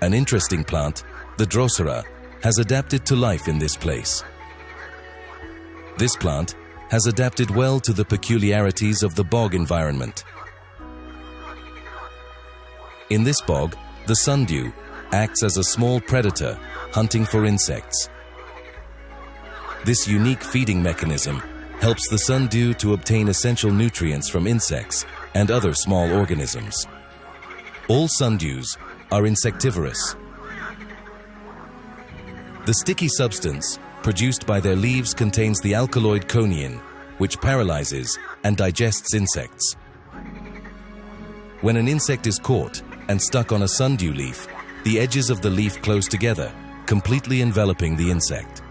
An interesting plant, the Drosera, has adapted to life in this place. This plant has adapted well to the peculiarities of the bog environment. In this bog, the sundew acts as a small predator hunting for insects. This unique feeding mechanism helps the sundew to obtain essential nutrients from insects and other small organisms. All sundews are insectivorous. The sticky substance produced by their leaves contains the alkaloid conein, which paralyzes and digests insects. When an insect is caught and stuck on a sundew leaf, the edges of the leaf close together, completely enveloping the insect.